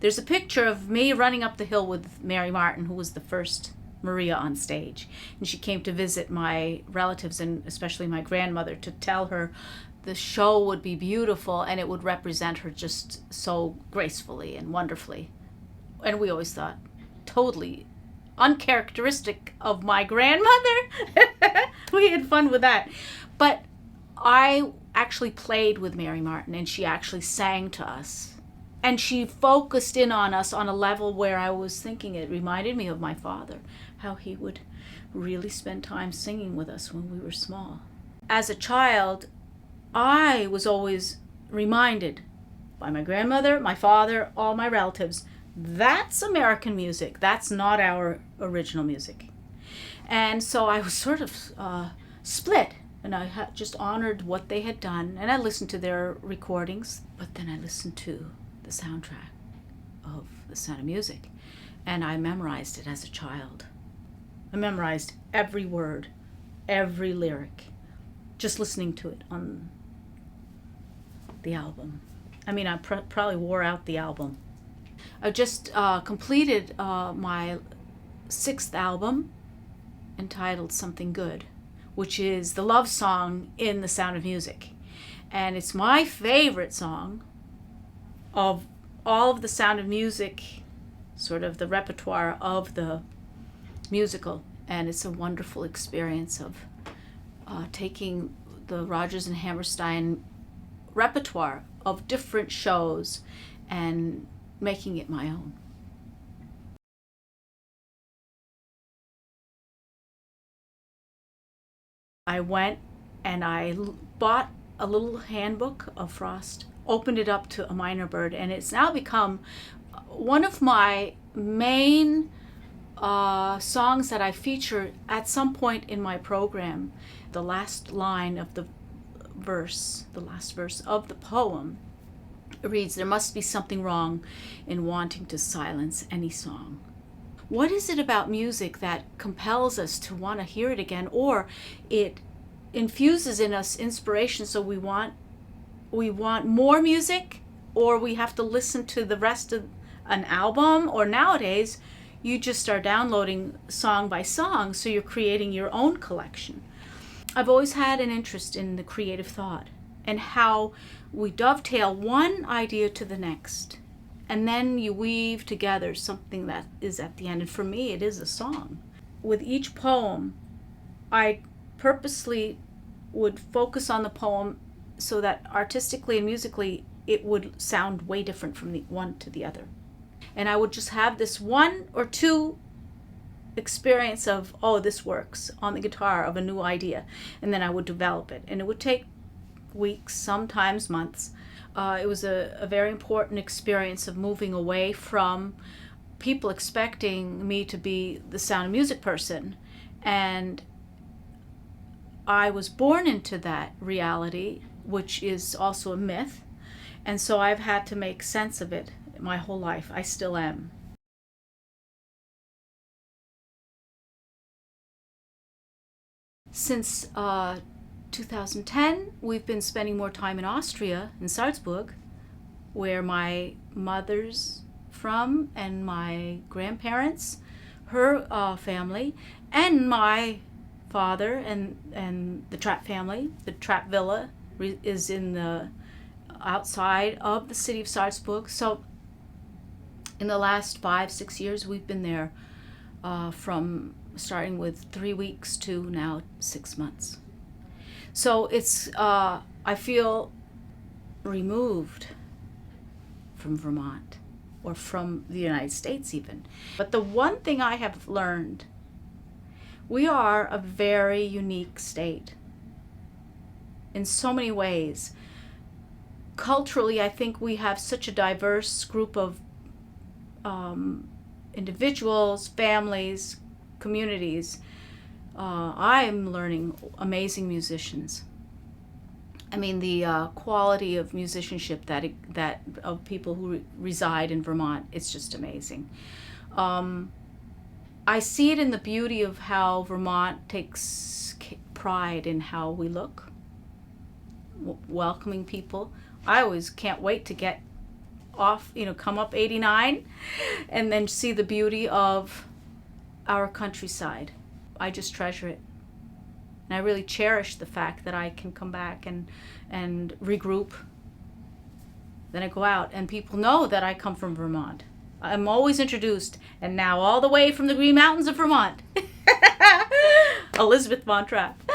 There's a picture of me running up the hill with Mary Martin, who was the first Maria on stage. And she came to visit my relatives, and especially my grandmother, to tell her the show would be beautiful and it would represent her just so gracefully and wonderfully. And we always thought, totally uncharacteristic of my grandmother. We had fun with that. But I actually played with Mary Martin, and she actually sang to us. And she focused in on us on a level where I was thinking it reminded me of my father, how he would really spend time singing with us when we were small. As a child, I was always reminded by my grandmother, my father, all my relatives, that's American music. That's not our original music. And so I was sort of split, and I just honored what they had done, and I listened to their recordings, but then I listened to the soundtrack of The Sound of Music, and I memorized it as a child. I memorized every word, every lyric, just listening to it on the album. I mean, I probably wore out the album. I just completed my 6th album, entitled Something Good, which is the love song in The Sound of Music. And it's my favorite song of all of The Sound of Music, sort of the repertoire of the musical. And it's a wonderful experience of taking the Rodgers and Hammerstein repertoire of different shows and making it my own. I went and I bought a little handbook of Frost, opened it up to A Minor Bird, and it's now become one of my main songs that I feature at some point in my program. The last line of the last verse of the poem reads, "There must be something wrong in wanting to silence any song." What is it about music that compels us to want to hear it again, or it infuses in us inspiration so we want more music, or we have to listen to the rest of an album, or nowadays you just are downloading song by song, so you're creating your own collection. I've always had an interest in the creative thought and how we dovetail one idea to the next, and then you weave together something that is at the end. And for me, it is a song. With each poem, I purposely would focus on the poem so that artistically and musically it would sound way different from the one to the other. And I would just have this 1 or 2 experience of, oh, this works on the guitar, of a new idea, and then I would develop it, and it would take weeks, sometimes months. It was a very important experience of moving away from people expecting me to be the Sound of Music person, and I was born into that reality, which is also a myth, and so I've had to make sense of it my whole life. I still am. Since 2010, we've been spending more time in Austria, in Salzburg, where my mother's from, and my grandparents, her family, and my father, and the Trapp family. The Trapp Villa is in the outside of the city of Salzburg. So in the last 5-6 years, we've been there from starting with 3 weeks to now 6 months. So it's, I feel removed from Vermont, or from the United States even. But the one thing I have learned, we are a very unique state in so many ways. Culturally, I think we have such a diverse group of individuals, families, communities. I'm learning amazing musicians. I mean, the quality of musicianship that of people who reside in Vermont, it's just amazing. I see it in the beauty of how Vermont takes pride in how we look, welcoming people. I always can't wait to get off, come up 89 and then see the beauty of our countryside. I just treasure it. And I really cherish the fact that I can come back and regroup. Then I go out and people know that I come from Vermont. I'm always introduced, and now all the way from the Green Mountains of Vermont. Elisabeth von Trapp.